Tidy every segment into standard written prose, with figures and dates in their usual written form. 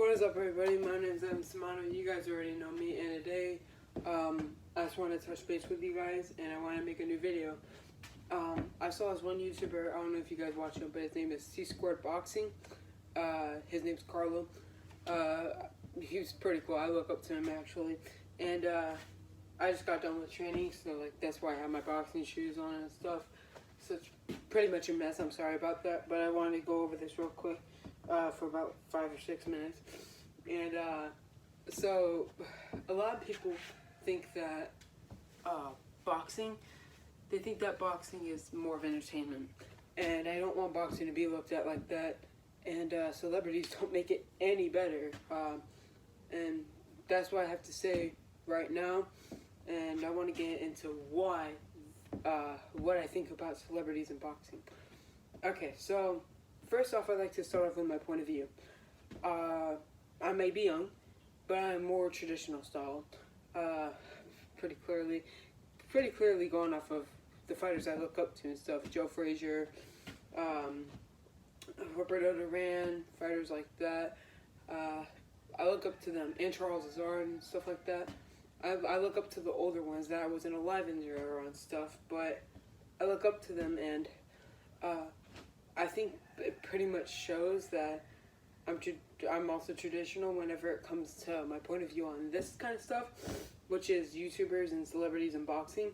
What is up, everybody? My name is Evan Simano. You guys already know me, and today I just want to touch base with you guys, and I want to make a new video. I saw this one YouTuber, I don't know if you guys watch him, but his name is C Squared Boxing. His name's Carlo. He's pretty cool. I look up to him, actually. And I just got done with training, so that's why I have my boxing shoes on and stuff. So it's pretty much a mess. I'm sorry about that, but I wanted to go over this real quick for about 5 or 6 minutes. And so a lot of people think that boxing is more of entertainment, and I don't want boxing to be looked at like that. And celebrities don't make it any better, and that's what I have to say right now. And I want to get into what I think about celebrities and boxing. Okay, so first off, I'd like to start off with my point of view. I may be young, but I'm more traditional style. Pretty clearly going off of the fighters I look up to and stuff. Joe Frazier, Roberto Duran, fighters like that. I look up to them, and Charles Azard and stuff like that. I look up to the older ones that I wasn't alive in their era and stuff, but I look up to them, and I think it pretty much shows that I'm also traditional whenever it comes to my point of view on this kind of stuff, which is YouTubers and celebrities and boxing.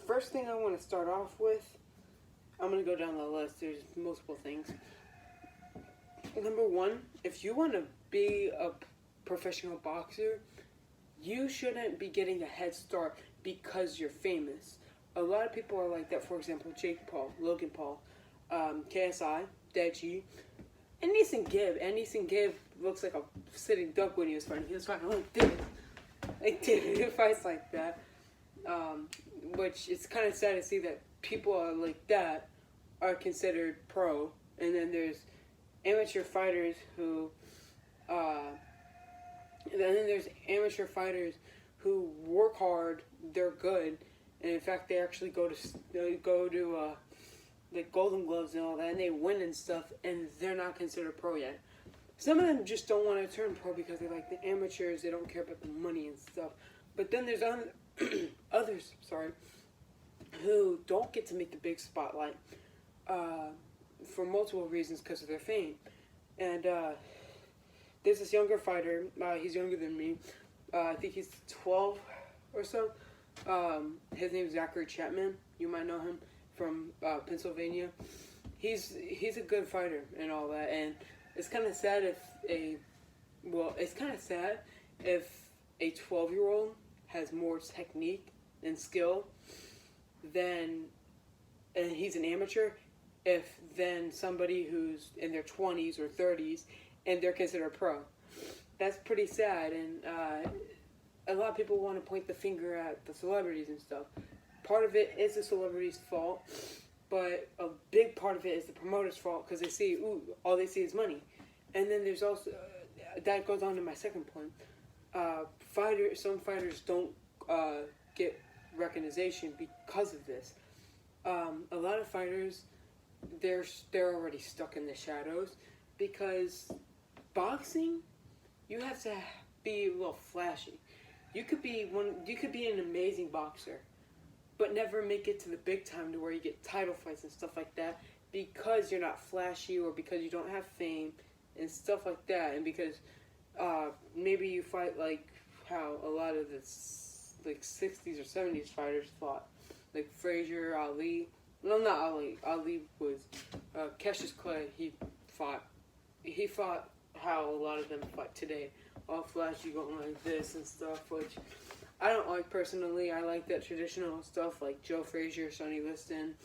First thing I want to start off with, I'm going to go down the list. There's multiple things. Number one, if you want to be a professional boxer, you shouldn't be getting a head start because you're famous. A lot of people are like that. For example, Jake Paul, Logan Paul, KSI, Deji, and Neeson Gibb. And Neeson Gibb looks like a sitting duck when he was fighting. He was fighting like this. He fights like that. Which it's kind of sad to see that people are like that are considered pro. And then there's amateur fighters who work hard, they're good, and in fact they actually go to the Golden Gloves and all that, and they win and stuff, and they're not considered pro yet. Some of them just don't want to turn pro because they like the amateurs, they don't care about the money and stuff. But then there's others, who don't get to make the big spotlight for multiple reasons because of their fame. And there's this younger fighter, he's younger than me, I think he's 12 or so. His name is Zachary Chapman. You might know him from Pennsylvania. He's a good fighter and all that, and it's kind of sad if a 12-year-old has more technique and skill and he's an amateur, than somebody who's in their 20s or 30s and they're considered pro. That's pretty sad, and a lot of people want to point the finger at the celebrities and stuff. Part of it is the celebrity's fault, but a big part of it is the promoter's fault because they see, all they see is money. And then there's also, that goes on to my second point. Some fighters don't get recognition because of this. A lot of fighters, they're already stuck in the shadows because boxing, you have to be a little flashy. You could be an amazing boxer, but never make it to the big time to where you get title fights and stuff like that because you're not flashy or because you don't have fame and stuff like that, and because maybe you fight like how a lot of the 60s or 70s fighters fought, like Frazier, Ali. No, not Ali. Ali was Cassius Clay. He fought how a lot of them fight today, all flashy, going like this and stuff, which I don't like personally. I like that traditional stuff like Joe Frazier, Sonny Liston,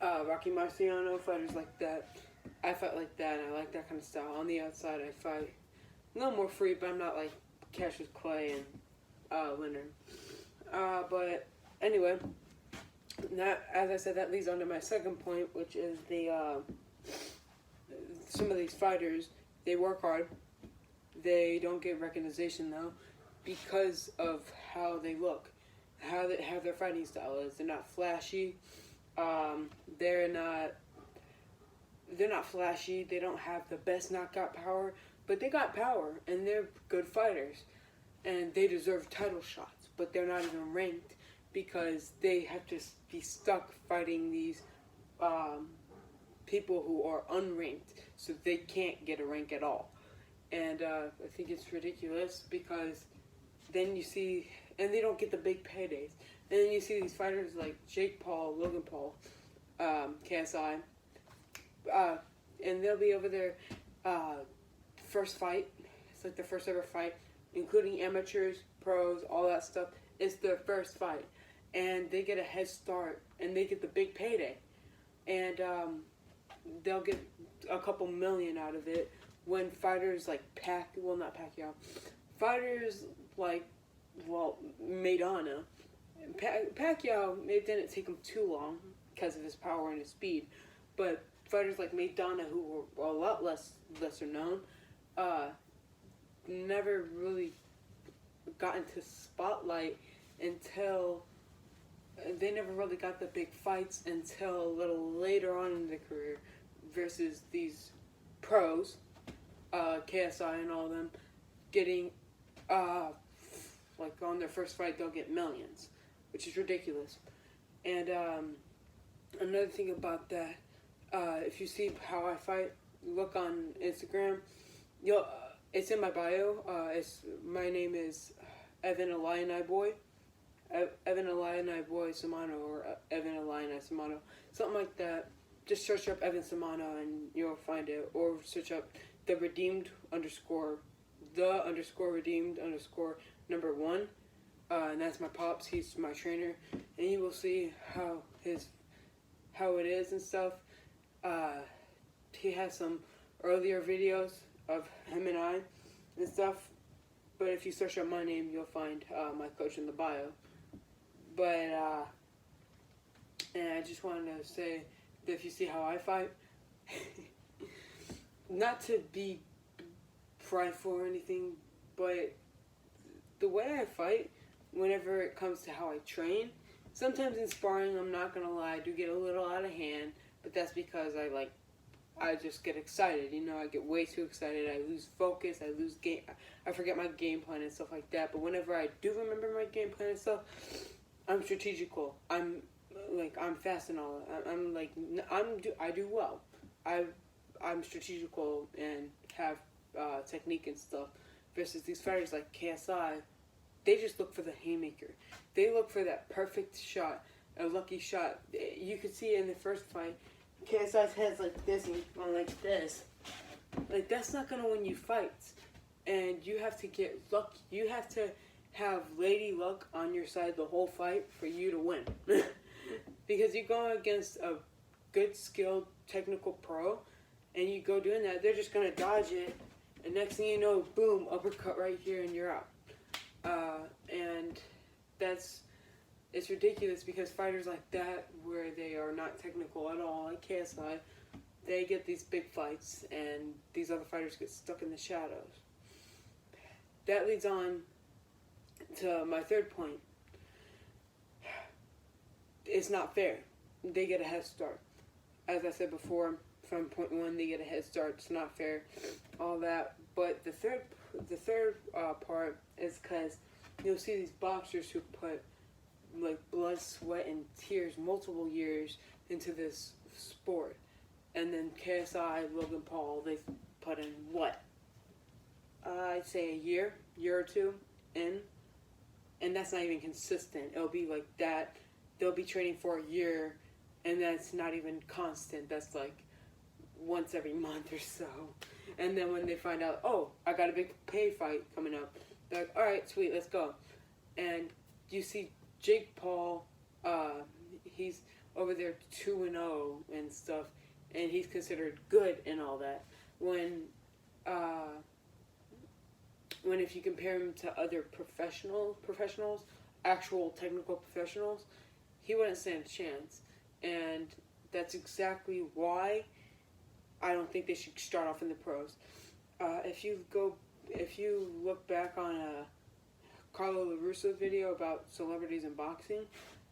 Rocky Marciano, fighters like that. I fight like that, and I like that kind of style. On the outside, I fight a little more free, but I'm not like Cassius Clay and Leonard. But anyway, as I said, that leads on to my second point, which is some of these fighters, they work hard. They don't get recognition though because of how they look, how their fighting style is. They're not flashy. they're not flashy. They don't have the best knockout power, but they got power and they're good fighters, and they deserve title shots. But they're not even ranked because they have to be stuck fighting these people who are unranked, so they can't get a rank at all. And I think it's ridiculous because then you see, and they don't get the big paydays. And then you see these fighters like Jake Paul, Logan Paul, KSI, and they'll be over their first fight. It's like their first ever fight, including amateurs, pros, all that stuff. It's their first fight, and they get a head start, and they get the big payday, and they'll get a couple million out of it. When fighters like fighters like, Maidana, Pacquiao, it didn't take him too long because of his power and his speed, but fighters like Maidana, who were a lot lesser known, never really got into spotlight until they never really got the big fights until a little later on in their career versus these pros, KSI and all of them, getting, like on their first fight, they'll get millions, which is ridiculous. And another thing about that, if you see how I fight, look on Instagram. It's in my bio. My name is Evan Illini Boy, Evan Illini Boy Samano, or Evan Illini Samano, something like that. Just search up Evan Samano and you'll find it, or search up the redeemed underscore redeemed underscore number 1, and that's my pops. He's my trainer, and you will see how it is and stuff. He has some earlier videos of him and I and stuff, but if you search up my name, you'll find my coach in the bio. But and I just wanted to say that if you see how I fight, not to be prideful or anything, but the way I fight, whenever it comes to how I train, sometimes in sparring, I'm not gonna lie, I do get a little out of hand, but that's because I just get excited, I get way too excited, I lose focus, I forget my game plan and stuff like that. But whenever I do remember my game plan and stuff, I'm strategical, I'm fast and all, I do well, I'm strategical and have technique and stuff, versus these fighters like KSI, they just look for the haymaker. They look for that perfect shot, a lucky shot. You could see it in the first fight, KSI's head's like this and going like this. Like, that's not going to win you fights. And you have to get lucky. You have to have lady luck on your side the whole fight for you to win. Because you're going against a good, skilled, technical pro, and you go doing that, they're just going to dodge it, and next thing you know, boom, uppercut right here, and you're out. And it's ridiculous because fighters like that, where they are not technical at all, like KSI, they get these big fights, and these other fighters get stuck in the shadows. That leads on to my third point. It's not fair. They get a head start. As I said before, from point 1, they get a head start. It's not fair, all that. But the third part is because you'll see these boxers who put like blood, sweat, and tears, multiple years into this sport, and then KSI, Logan Paul, they've put in what? I'd say a year or two in, and that's not even consistent. It'll be like that. They'll be training for a year, and that's not even constant. That's like once every month or so. And then when they find out, oh, I got a big pay fight coming up, they're like, all right, sweet, let's go. And you see Jake Paul, he's over there 2-0 and stuff, and he's considered good and all that. When if you compare him to other professionals, actual technical professionals, he wouldn't stand a chance. And that's exactly why I don't think they should start off in the pros. If you look back on a Carlo LaRusso video about celebrities in boxing,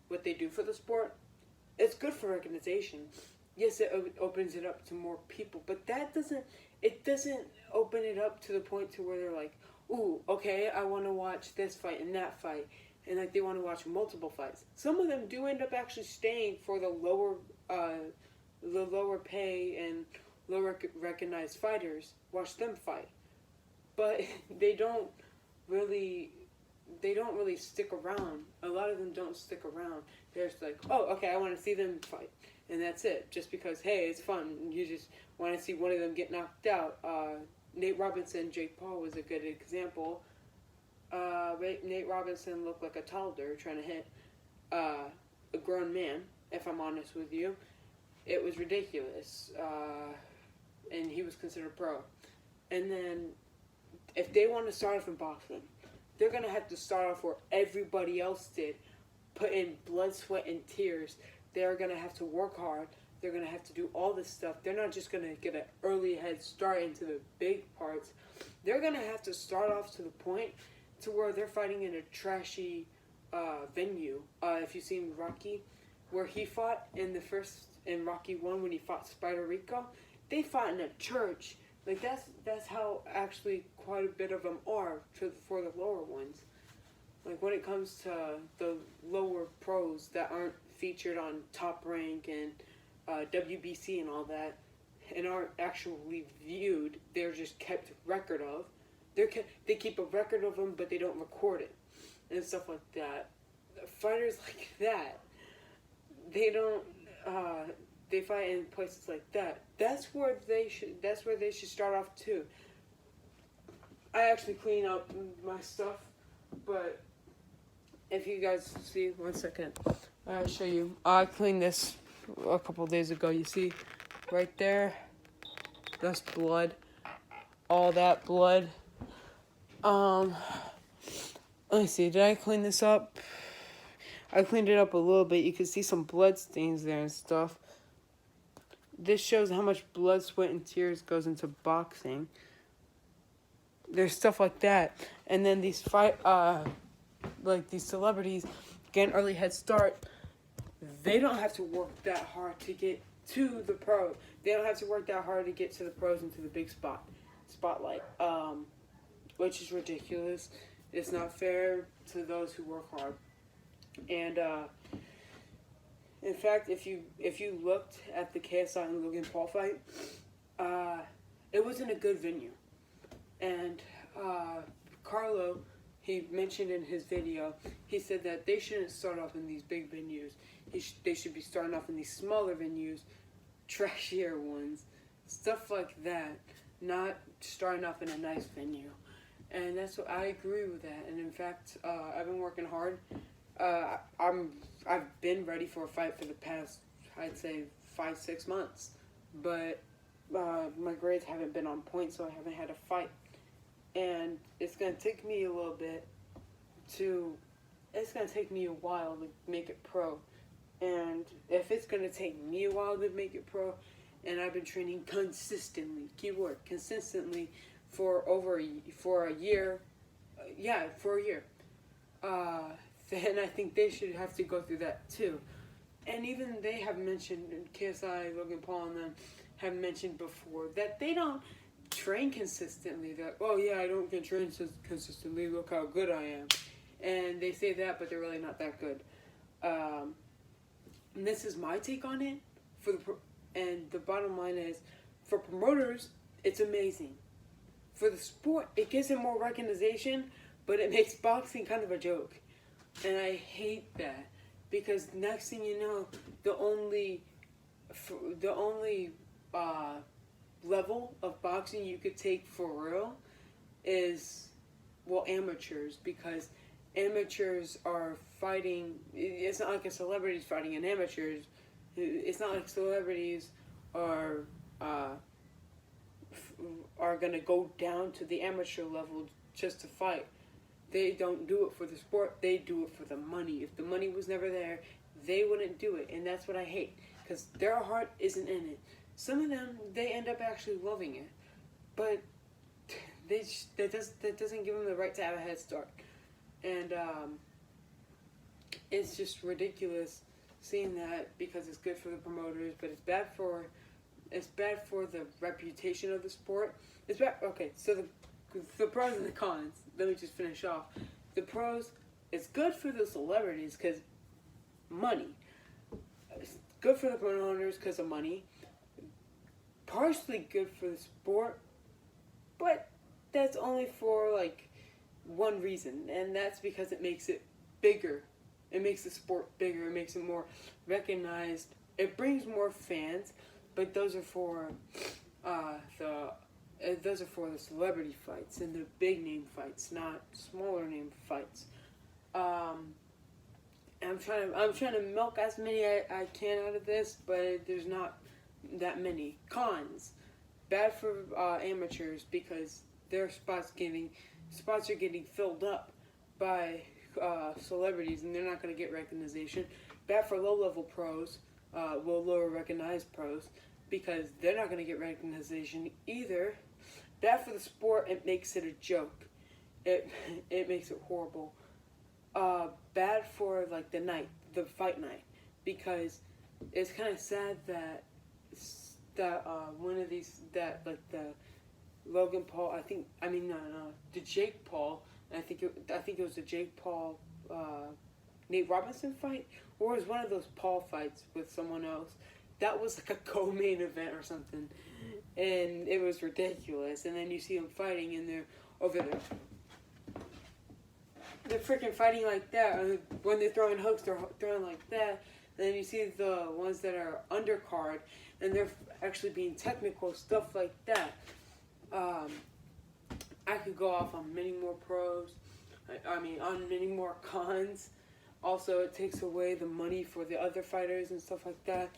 what they do for the sport, it's good for recognition. yes, it opens it up to more people, but it doesn't open it up to the point to where they're like, ooh, okay, I want to watch this fight and that fight, and like they want to watch multiple fights. Some of them do end up actually staying for the lower pay and lower recognized fighters, watch them fight, but they don't really stick around. A lot of them don't stick around. They're just like, oh, okay, I want to see them fight, and that's it. Just because, hey, it's fun. You just want to see one of them get knocked out. Nate Robinson, Jake Paul was a good example. Nate Robinson looked like a toddler trying to hit a grown man, if I'm honest with you. It was ridiculous. And he was considered pro. And then, if they want to start off in boxing, they're going to have to start off where everybody else did. Put in blood, sweat, and tears. They're going to have to work hard. They're going to have to do all this stuff. They're not just going to get an early head start into the big parts. They're going to have to start off to the point to where they're fighting in a trashy venue. If you've seen Rocky, where he fought in Rocky 1 when he fought Spider Rico, they fought in a church. Like, that's how actually quite a bit of them are for the lower ones. Like, when it comes to the lower pros that aren't featured on Top Rank and WBC and all that, and aren't actually viewed, they're just kept record of. They keep a record of them, but they don't record it and stuff like that. Fighters like that, they don't. They fight in places like that. That's where they should start off too. I actually clean up my stuff, but if you guys see, 1 second, I'll show you. I cleaned this a couple days ago. You see, right there, that's blood. All that blood. Let me see. Did I clean this up? I cleaned it up a little bit. You can see some blood stains there and stuff. This shows how much blood, sweat, and tears goes into boxing. There's stuff like that. And then these these celebrities get an early head start. They don't have to work that hard to get to the pro. They don't have to work that hard to get to the pros and to the big spotlight. Which is ridiculous. It's not fair to those who work hard. And in fact, if you looked at the KSI and Logan Paul fight, it wasn't a good venue. And Carlo, he mentioned in his video, he said that they shouldn't start off in these big venues. They should be starting off in these smaller venues, trashier ones, stuff like that, not starting off in a nice venue. And that's what I agree with that. And in fact, I've been working hard. I've been ready for a fight for the past, I'd say, 5-6 months, but my grades haven't been on point, so I haven't had a fight. And it's gonna take me a little bit it's gonna take me a while to make it pro. And if it's gonna take me a while to make it pro, and I've been training consistently, keyword consistently, for a year, then I think they should have to go through that too. And even they have mentioned, KSI, Logan Paul, and them have mentioned before that they don't train consistently. That, oh yeah, I don't get trained consistently, look how good I am. And they say that, but they're really not that good. And this is my take on it. And the bottom line is, for promoters, it's amazing. For the sport, it gives it more recognition, but it makes boxing kind of a joke. And I hate that, because next thing you know, the only level of boxing you could take for real is, well, amateurs, because amateurs are fighting. It's not like a celebrity's fighting an amateurs. It's not like celebrities are gonna go down to the amateur level just to fight. They don't do it for the sport. They do it for the money. If the money was never there, they wouldn't do it, and that's what I hate, because their heart isn't in it. Some of them, they end up actually loving it, but that doesn't give them the right to have a head start. And it's just ridiculous seeing that because it's good for the promoters, but it's bad for the reputation of the sport. It's bad. Okay, so the pros and the cons. Let me just finish off. The pros, it's good for the celebrities because money. It's good for the promoters because of money. Partially good for the sport, but that's only for like one reason, and that's because it makes it bigger. It makes the sport bigger. It makes it more recognized. It brings more fans, but those are for the celebrity fights and the big name fights, not smaller name fights. I'm trying to milk as many I can out of this, but there's not that many. Cons, bad for amateurs because their spots are getting filled up by celebrities, and they're not going to get recognition. Bad for low-level pros, lower recognized pros, because they're not going to get recognition either. Bad for the sport, it makes it a joke. It makes it horrible. Bad for like the fight night, because it's kind of sad that one of these the Logan Paul, the Jake Paul. I think it was the Jake Paul Nate Robinson fight, or it was one of those Paul fights with someone else. That was like a co-main event or something, and it was ridiculous. And then you see them fighting, and they're over there. They're freaking fighting like that. When they're throwing hooks, they're throwing like that. And then you see the ones that are undercard, and they're actually being technical, stuff like that. I could go off on many more pros. On many more cons. Also, it takes away the money for the other fighters and stuff like that.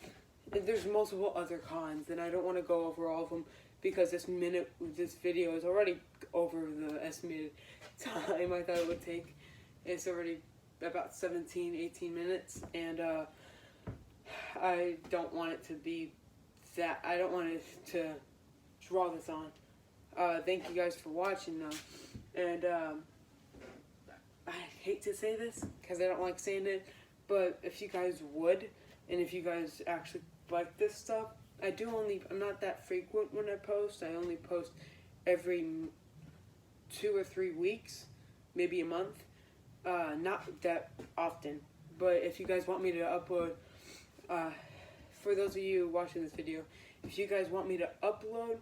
And there's multiple other cons, and I don't want to go over all of them because this video is already over the estimated time I thought it would take. It's already about 17-18 minutes, and I don't want it to be that. I don't want it to draw this on. Thank you guys for watching, though. And I hate to say this because I don't like saying it, but if you guys would, and if you guys actually like this stuff, I'm not that frequent when I post. I only post every 2 or 3 weeks, maybe a month. Not that often. But if you guys want me to upload, for those of you watching this video, if you guys want me to upload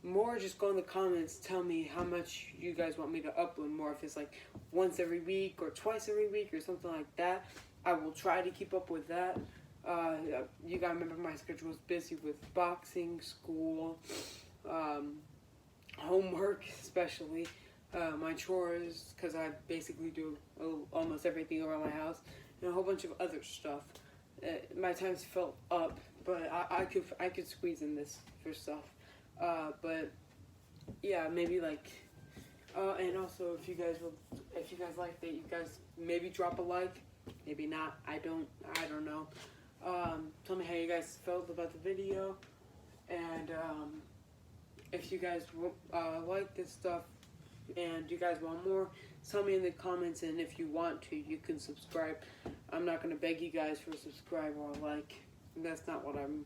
more, just go in the comments, tell me how much you guys want me to upload more. If it's like once every week or twice every week or something like that, I will try to keep up with that. You gotta remember my schedule is busy with boxing, school, homework especially, my chores, because I basically do almost everything around my house, and a whole bunch of other stuff. My time's filled up, but I could squeeze in this for stuff. But yeah, maybe like, and also if you guys like that, you guys maybe drop a like, maybe not. I don't know. Tell me how you guys felt about the video, and if you guys like this stuff and you guys want more, tell me in the comments, and if you want to, you can subscribe. I'm not going to beg you guys for a subscribe or a like. That's not what I'm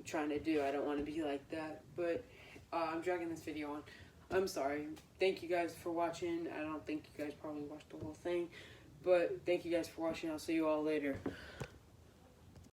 trying to do. I don't want to be like that, but I'm dragging this video on. I'm sorry. Thank you guys for watching. I don't think you guys probably watched the whole thing, but thank you guys for watching. I'll see you all later.